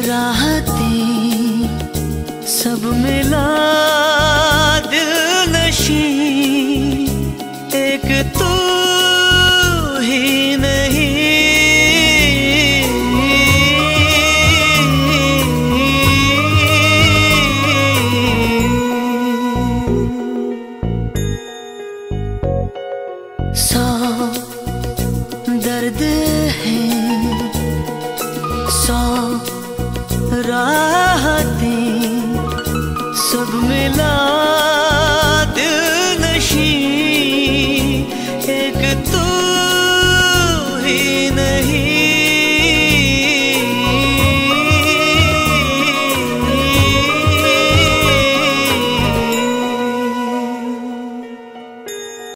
राहतें सब मिला दिल नशी, एक तू ही नहीं। सौ दर्द है, सौ राहतें सब मिला